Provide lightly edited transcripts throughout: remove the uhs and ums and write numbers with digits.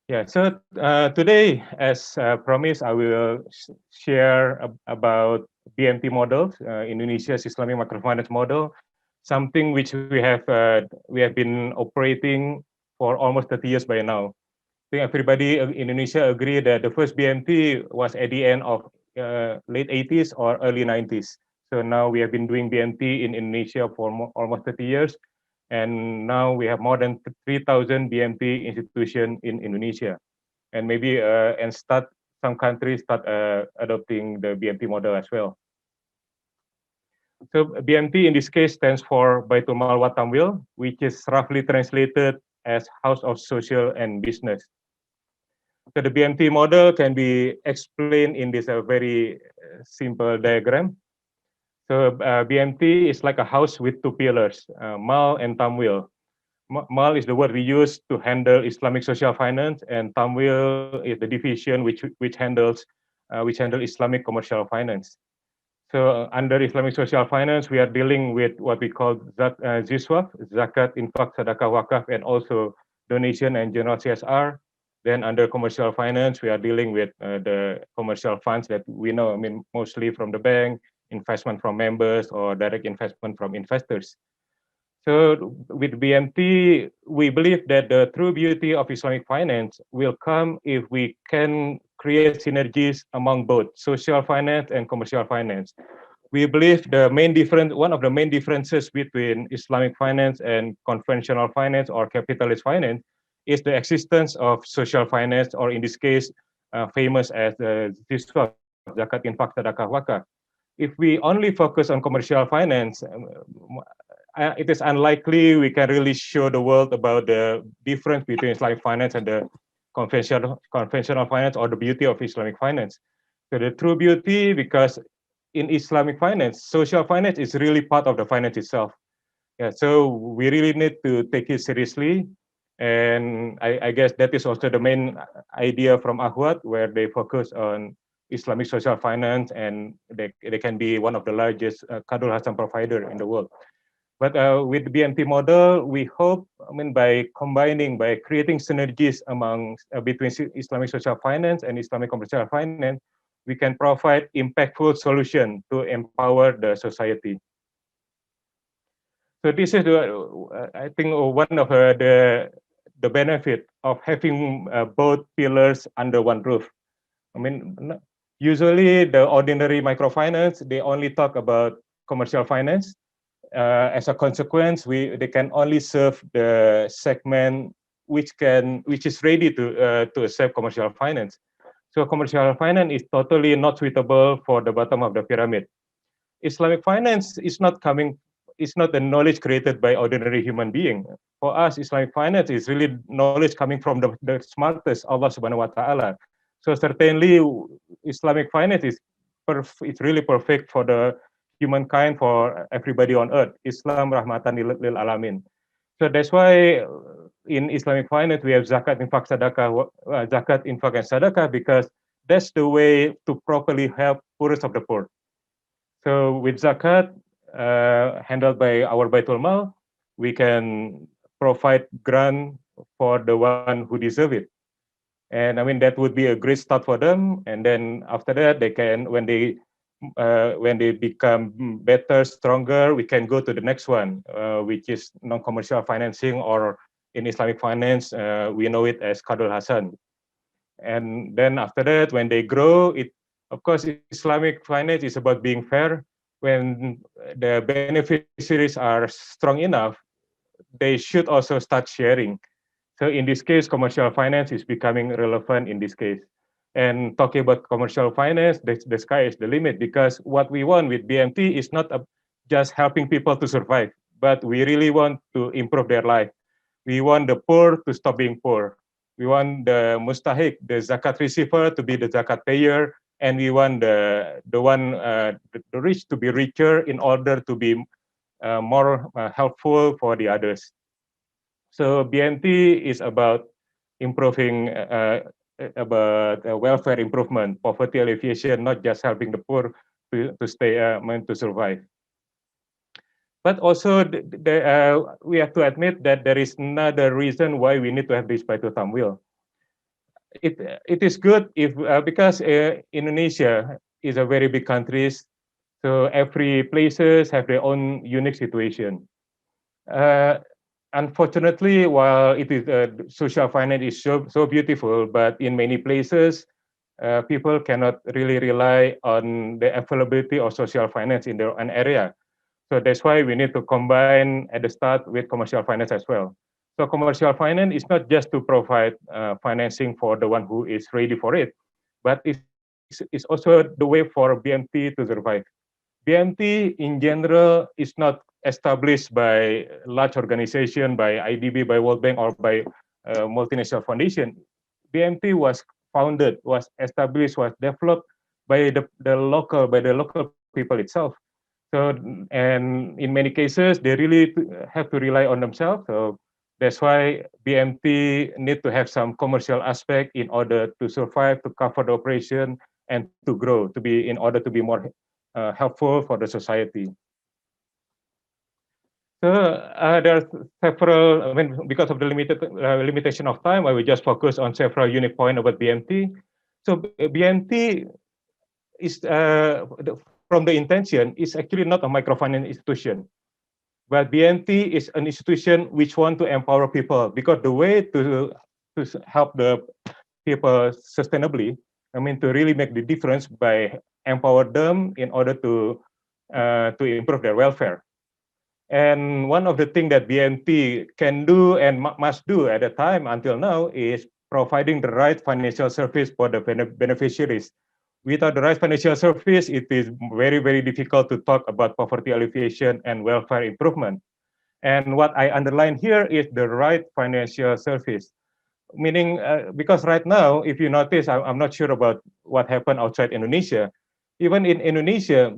Yeah, so today, as promised, I will share about BMT models, Indonesia's Islamic microfinance model, something which we have been operating for almost 30 years by now. I think everybody in Indonesia agree that the first BMT was at the end of late 80s or early 90s. So now we have been doing BMT in Indonesia for almost 30 years. And now we have more than 3,000 BMT institutions in Indonesia. And maybe some countries start adopting the BMT model as well. So BMT in this case stands for Baitul Mal wat TAMWIL, which is roughly translated as House of Social and Business. So the BMT model can be explained in this very simple diagram. So BMT is like a house with two pillars, Mal and TAMWIL. Mal is the word we use to handle Islamic social finance, and TAMWIL is the division which handle Islamic commercial finance. So under Islamic social finance, we are dealing with what we call ZISWAF, Zakat, Infaq, Shadaqah, Waqf, and also donation and general CSR. Then under commercial finance, we are dealing with the commercial funds that we know, I mean, mostly from the bank, investment from members, or direct investment from investors. So with BMT, we believe that the true beauty of Islamic finance will come if we can create synergies among both social finance and commercial finance. We believe one of the main differences between Islamic finance and conventional finance or capitalist finance is the existence of social finance, or in this case, famous as the ZISWAF, Zakat, Infaq, Sadaqah, Waqf. If we only focus on commercial finance, it is unlikely we can really show the world about the difference between Islamic finance and the conventional finance, or the beauty of Islamic finance. So the true beauty, because in Islamic finance, social finance is really part of the finance itself. Yeah, so we really need to take it seriously. And I guess that is also the main idea from Ahwat, where they focus on Islamic social finance, and they can be one of the largest Kadul Hasan provider in the world. But with the BMT model, we hope, I mean, by creating synergies between Islamic social finance and Islamic commercial finance, we can provide impactful solution to empower the society. So this is I think one of the benefit of having both pillars under one roof. I mean, usually the ordinary microfinance, they only talk about commercial finance. As a consequence, they can only serve the segment which is ready to accept commercial finance. So commercial finance is totally not suitable for the bottom of the pyramid. Islamic finance is not the knowledge created by ordinary human being. For us, Islamic finance is really knowledge coming from the smartest, Allah Subhanahu wa Taala. So certainly, Islamic finance it's really perfect for the humankind, for everybody on earth. Islam rahmatan lil alamin. So that's why in Islamic finance we have zakat, infaq, sadaqah, zakat, infaq, and sadaqah, because that's the way to properly help poorest of the poor. So with zakat handled by our Baitul Mal, we can provide grant for the one who deserve it. And I mean, that would be a great start for them. And then after that, they can, when they become better, stronger, we can go to the next one, which is non-commercial financing, or in Islamic finance, we know it as Qardul Hasan. And then after that, when they grow, of course, Islamic finance is about being fair. When the beneficiaries are strong enough, they should also start sharing. So in this case, commercial finance is becoming relevant in this case. And talking about commercial finance, the sky is the limit, because what we want with BMT is not just helping people to survive, but we really want to improve their life. We want the poor to stop being poor. We want the mustahik, the zakat receiver, to be the zakat payer, and we want the rich to be richer in order to be more helpful for the others. So BMT is about improving about welfare improvement, poverty alleviation, not just helping the poor to stay to survive. But also, we have to admit that there is another reason why we need to have this Baitul TAMWIL. it is good if because Indonesia is a very big country, so every places have their own unique situation. Uh, Unfortunately, while it is social finance is so beautiful, but in many places, people cannot really rely on the availability of social finance in their own area. So that's why we need to combine at the start with commercial finance as well. So commercial finance is not just to provide financing for the one who is ready for it, but it's also the way for BMT to survive. BMT in general is not established by large organization, by IDB, by World Bank, or by multinational foundation. BMT was founded, was established, was developed by the local people itself. So, and in many cases, they really have to rely on themselves. So that's why BMT need to have some commercial aspect in order to survive, to cover the operation, and to grow, to be in order to be more helpful for the society. So there are several. I mean, because of the limitation of time, I will just focus on several unique points about BMT. So BMT is from the intention is actually not a microfinance institution, but BMT is an institution which want to empower people because the way to help the people sustainably, I mean, to really make the difference by empower them in order to improve their welfare. And one of the things that BMT can do and must do at the time until now is providing the right financial service for the beneficiaries. Without the right financial service, it is very, very difficult to talk about poverty alleviation and welfare improvement. And what I underline here is the right financial service. Meaning, because right now, if you notice, I'm not sure about what happened outside Indonesia. Even in Indonesia,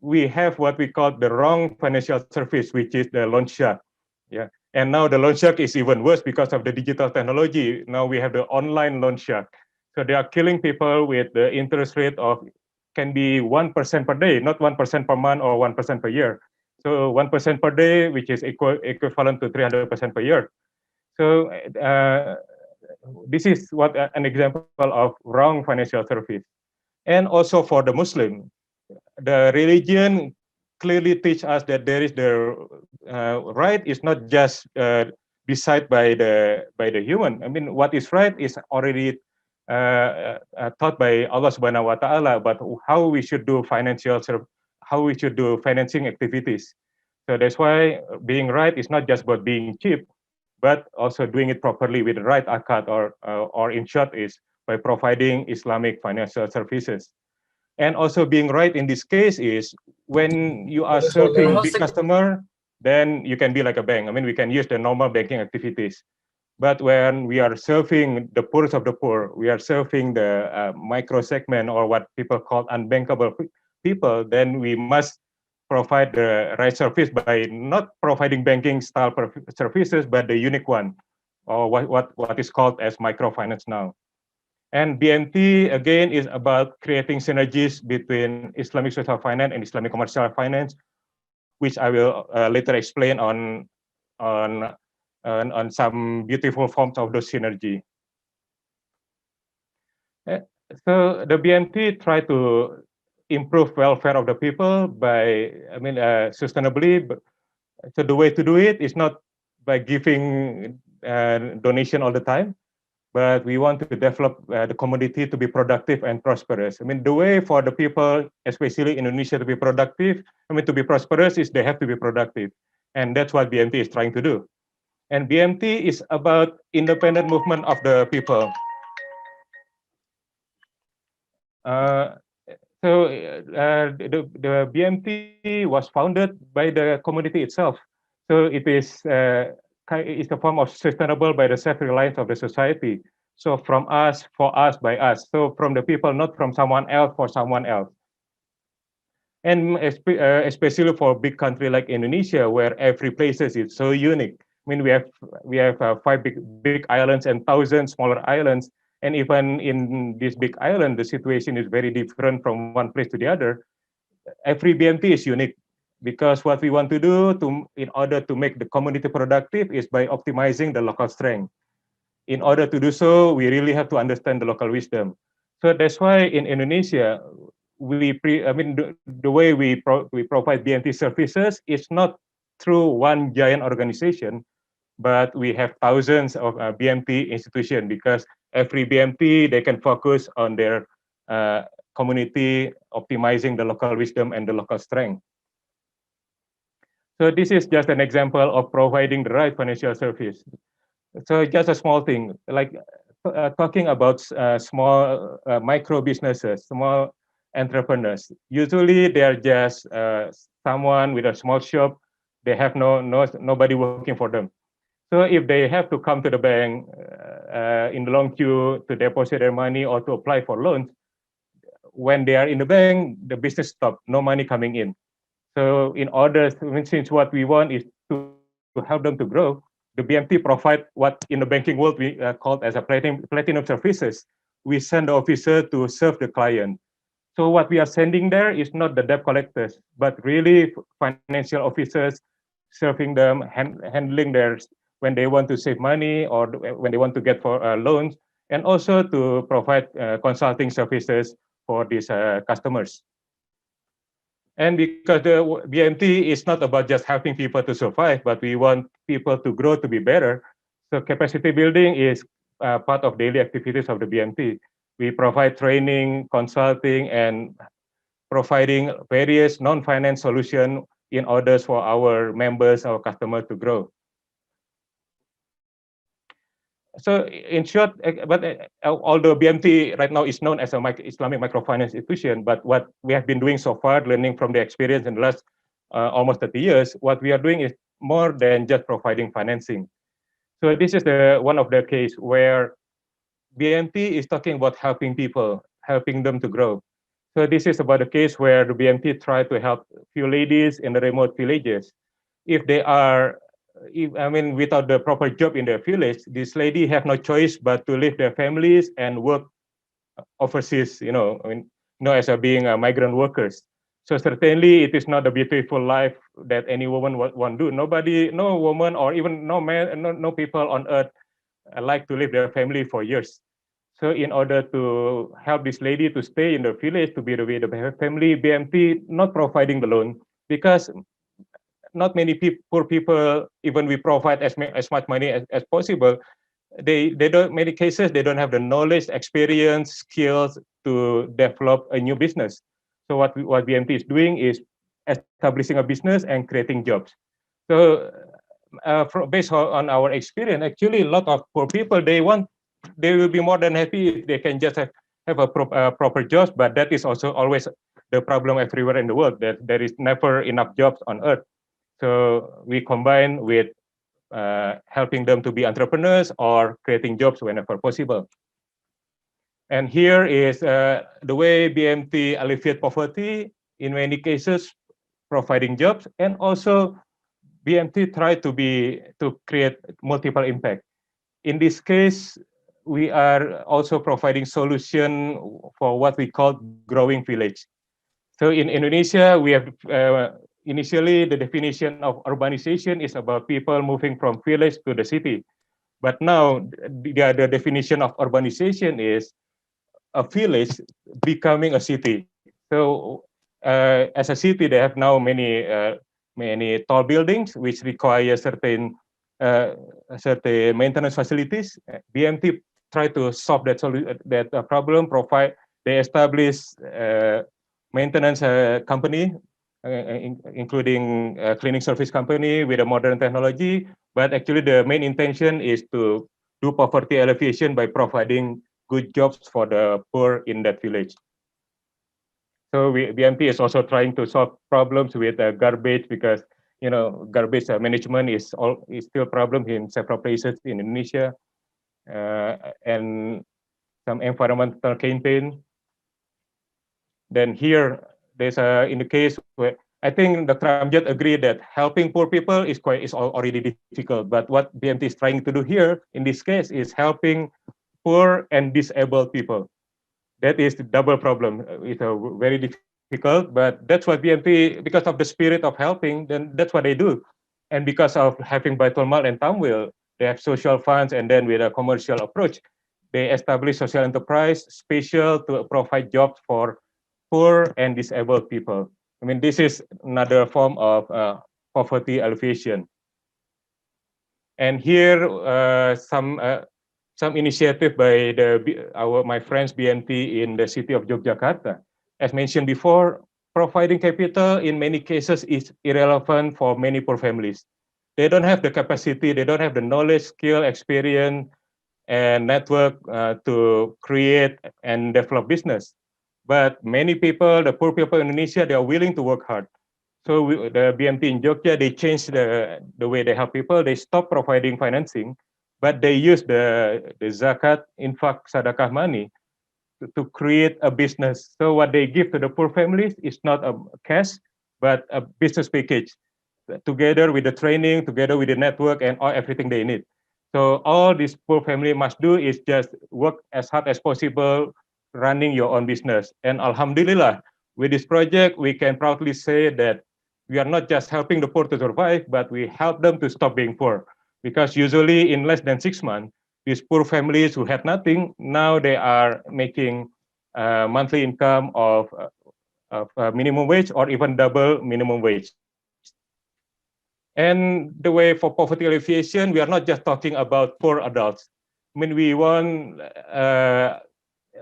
we have what we call the wrong financial service, which is the loan shark. Yeah, and now the loan shark is even worse because of the digital technology. Now we have the online loan shark. So they are killing people with the interest rate of can be 1% per day, not 1% per month or 1% per year. So 1% per day, which is equivalent to 300% per year. So this is what an example of wrong financial service. And also for the Muslim, the religion clearly teach us that there is the right is not just decided by the human. I mean, what is right is already taught by Allah Subhanahu Wa Taala about how we should do how we should do financing activities. So that's why being right is not just about being cheap, but also doing it properly with the right akad, or in short is by providing Islamic financial services. And also being right in this case is when you are serving big customer, then you can be like a bank. I mean, we can use the normal banking activities. But when we are serving the poorest of the poor, we are serving the micro segment or what people call unbankable people, then we must provide the right service by not providing banking style services, but the unique one, or what is called as microfinance now. And BMT again is about creating synergies between Islamic social finance and Islamic commercial finance, which I will later explain on on some beautiful forms of those synergy. So the BMT try to improve welfare of the people by, I mean, sustainably. So the way to do it is not by giving donation all the time, but we want to develop the community to be productive and prosperous. I mean, the way for the people, especially in Indonesia, to be productive, I mean, to be prosperous is they have to be productive. And that's what BMT is trying to do. And BMT is about independent movement of the people. Uh, the BMT was founded by the community itself. So it is a form of sustainable by the self-reliance of the society. So from us, for us, by us. So from the people, not from someone else for someone else. And especially for a big country like Indonesia, where every place is so unique. I mean, we have 5 big islands and 1,000 smaller islands. And even in this big island, the situation is very different from one place to the other. Every BMT is unique because what we want to do in order to make the community productive is by optimizing the local strength. in order to do so, we really have to understand the local wisdom. So that's why in Indonesia, the way we provide BMT services is not through one giant organization, but we have thousands of BMT institutions, because every BMT, they can focus on their community, optimizing the local wisdom and the local strength. So this is just an example of providing the right financial service. So just a small thing, like talking about small micro businesses, small entrepreneurs. Usually they are just someone with a small shop. They have nobody working for them. So if they have to come to the bank in the long queue to deposit their money or to apply for loans, when they are in the bank, the business stops, no money coming in. So in order, since what we want is to help them to grow, the BMT provide what in the banking world we call as a platinum services. We send the officer to serve the client. So what we are sending there is not the debt collectors, but really financial officers serving them, handling their when they want to save money or when they want to get for loans, and also to provide consulting services for these customers. And because the BMT is not about just helping people to survive, but we want people to grow to be better. So capacity building is part of daily activities of the BMT. We provide training, consulting, and providing various non-finance solutions in order for our members, our customers to grow. So in short, although BMT right now is known as a Islamic microfinance institution, but what we have been doing so far, learning from the experience in the last almost 30 years, what we are doing is more than just providing financing. So this is one of the case where BMT is talking about helping people, helping them to grow. So this is about a case where the BMT tried to help few ladies in the remote villages. If they are without the proper job in their village, this lady have no choice but to leave their families and work overseas, as being migrant workers. So certainly it is not a beautiful life that any woman want to do. Nobody, no woman or even no man, no people on earth like to leave their family for years. So in order to help this lady to stay in the village, to be with the family, BMT not providing the loan, because not many poor people, even we provide as much money as possible, they don't, many cases they don't have the knowledge, experience, skills to develop a new business. So what BMT is doing is establishing a business and creating jobs. So based on our experience, actually a lot of poor people, they will be more than happy if they can just have a proper jobs, but that is also always the problem everywhere in the world, that there is never enough jobs on earth. So we combine with helping them to be entrepreneurs or creating jobs whenever possible. And here is the way BMT alleviate poverty, in many cases providing jobs, and also BMT try to create multiple impact. In this case, we are also providing solution for what we call growing village. So in Indonesia, we have initially the definition of urbanization is about people moving from village to the city. But now the definition of urbanization is a village becoming a city. So as a city, they have now many tall buildings which require certain maintenance facilities. BMT try to solve that problem. They establish maintenance company, including a cleaning service company with a modern technology. But actually, the main intention is to do poverty alleviation by providing good jobs for the poor in that village. So BMT is also trying to solve problems with garbage, because garbage management is still a problem in several places in Indonesia, and some environmental campaign. Then here there's in the case where I think Dr. Amjad agreed that helping poor people is already difficult. But what BMT is trying to do here in this case is helping poor and disabled people. That is the double problem. It's very difficult, but that's what BMT, because of the spirit of helping, then that's what they do. And because of having Baitul Mal and TAMWIL, they have social funds, and then with a commercial approach, they establish social enterprise special to provide jobs for poor and disabled people. I mean, this is another form of poverty alleviation. And here, some initiative by my friends BMT in the city of Yogyakarta. As mentioned before, providing capital in many cases is irrelevant for many poor families. They don't have the capacity, they don't have the knowledge, skill, experience, and network to create and develop business. But many people, the poor people in Indonesia, they are willing to work hard. So the BMT in Jogja, they changed the way they help people. They stopped providing financing, but they use the Zakat, Infaq, Shadaqah money to create a business. So what they give to the poor families is not a cash, but a business package together with the training, together with the network and everything they need. So all this poor family must do is just work as hard as possible, running your own business. And Alhamdulillah, with this project, we can proudly say that we are not just helping the poor to survive, but we help them to stop being poor. Because usually in less than 6 months, these poor families who had nothing, now they are making monthly income of minimum wage or even double minimum wage. And the way for poverty alleviation, we are not just talking about poor adults. I mean, we want,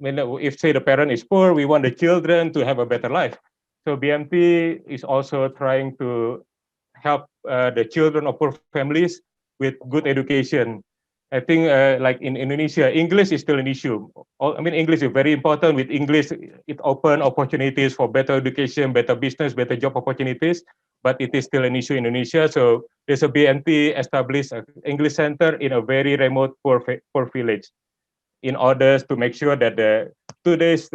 if say the parent is poor, we want the children to have a better life. So BMT is also trying to help the children of poor families with good education. I think like in Indonesia, English is still an issue. I mean, English is very important. With English, it opens opportunities for better education, better business, better job opportunities, but it is still an issue in Indonesia. So there's a BMT established an English center in a very remote poor village in order to make sure that the today's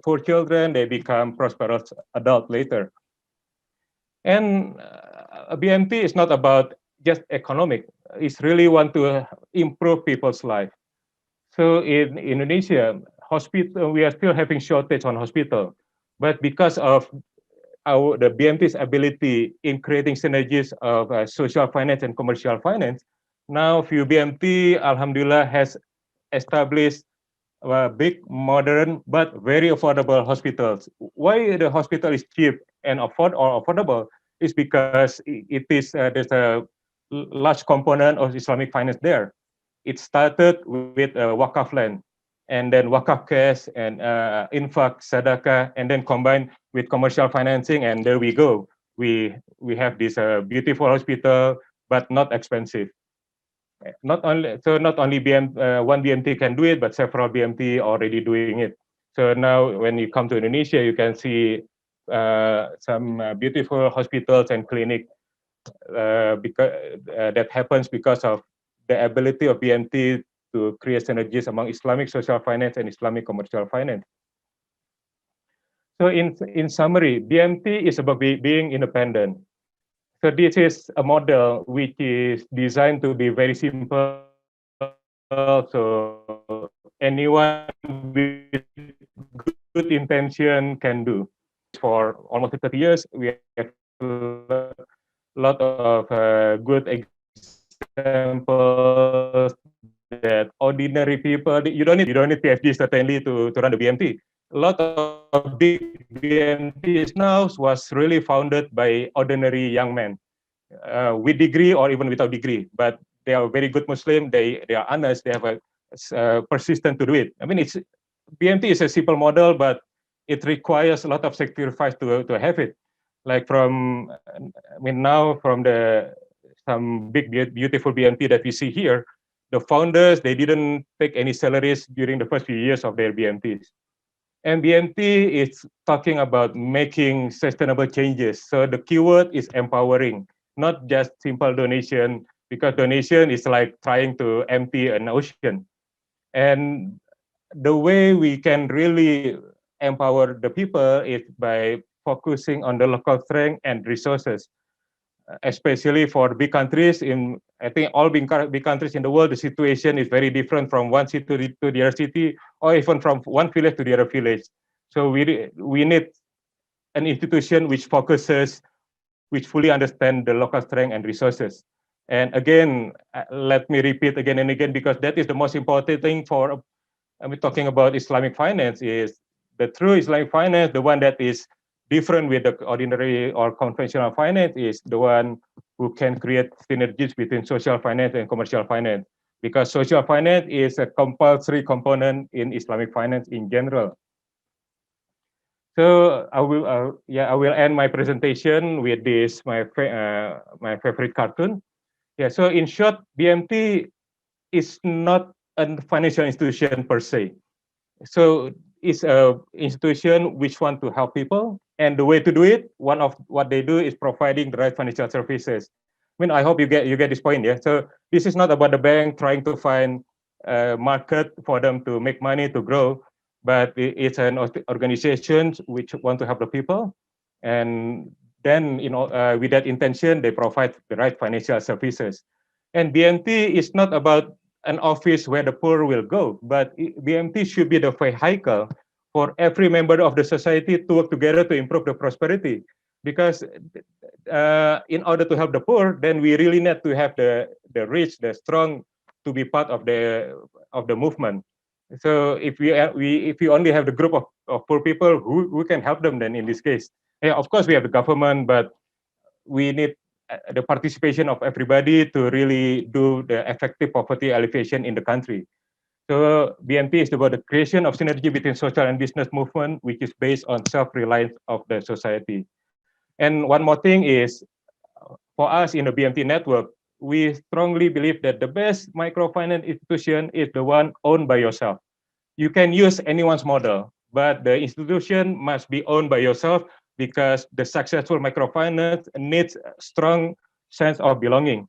poor children, they become prosperous adult later. And BMT is not about just economic. It's really want to improve people's life. So in Indonesia, hospital, we are still having shortage on hospital, but because of the BMT's ability in creating synergies of social finance and commercial finance, now few BMT, Alhamdulillah, has established big, modern, but very affordable hospitals. Why the hospital is cheap and affordable is because it is there's a large component of Islamic finance there. It started with Waqf land, and then Waqf cash and Infaq, Sadaqah, and then combined with commercial financing, and there we go. We have this beautiful hospital, but not expensive. Not only one BMT can do it, but several BMT already doing it. So now when you come to Indonesia, you can see some beautiful hospitals and clinic that happens because of the ability of BMT to create synergies among Islamic social finance and Islamic commercial finance. So in summary, BMT is about being independent. So this is a model which is designed to be very simple. So anyone with good intention can do. For almost 30 years, we have a lot of good examples that ordinary people, you don't need PhD certainly to run the BMT. A lot of big BMTs now was really founded by ordinary young men with degree or even without degree, but they are very good Muslim. They are honest. They have a persistent to do it. I mean, BMT is a simple model, but it requires a lot of sacrifice to have it. Like now from some big beautiful BMT that we see here, the founders, they didn't take any salaries during the first few years of their BMTs. And BMT is talking about making sustainable changes. So the keyword is empowering, not just simple donation, because donation is like trying to empty an ocean. And the way we can really empower the people is by focusing on the local strength and resources, especially for big countries. I think all big countries in the world, the situation is very different from one city to the other city, or even from one village to the other village. So we need an institution which focuses, which fully understand the local strength and resources. And again, let me repeat again and again, because that is the most important thing for, talking about Islamic finance, is the true Islamic finance, the one that is different with the ordinary or conventional finance, is the one who can create synergies between social finance and commercial finance, because social finance is a compulsory component in Islamic finance in general. So I will end my presentation with this, my favorite cartoon. Yeah, so in short, BMT is not a financial institution per se. So it's a institution which want to help people, and the way to do it, one of what they do is providing the right financial services. I mean, I hope you get this point. Yeah. So this is not about the bank trying to find a market for them to make money to grow, but it's an organization which want to help the people, and then with that intention, they provide the right financial services. And BMT is not about an office where the poor will go, but BMT should be the vehicle for every member of the society to work together to improve the prosperity. Because in order to help the poor, then we really need to have the rich, the strong, to be part of the movement. So if we only have the group of poor people, who can help them then in this case? Yeah, of course we have the government, but we need the participation of everybody to really do the effective poverty alleviation in the country. So BMT is about the creation of synergy between social and business movement, which is based on self-reliance of the society. And one more thing is, for us in the BMT network, we strongly believe that the best microfinance institution is the one owned by yourself. You can use anyone's model, but the institution must be owned by yourself, because the successful microfinance needs a strong sense of belonging.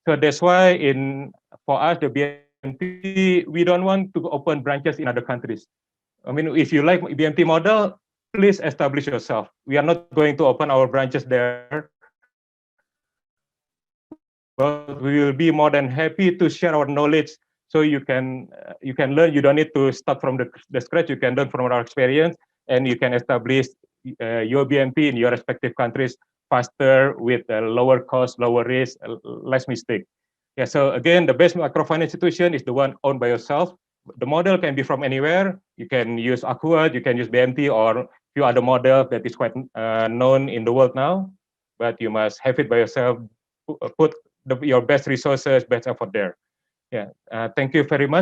So that's why for us, the BMT, we don't want to open branches in other countries. I mean, if you like BMT model, please establish yourself. We are not going to open our branches there, but we will be more than happy to share our knowledge, so you can learn. You don't need to start from the scratch. You can learn from our experience, and you can establish your BMP in your respective countries faster, with lower cost, lower risk, less mistake. Yeah. So again, the best microfinance institution is the one owned by yourself. The model can be from anywhere. You can use Aqua, you can use BMT, or few other models that is quite known in the world now. But you must have it by yourself. Put your best resources, best effort there. Yeah. Thank you very much.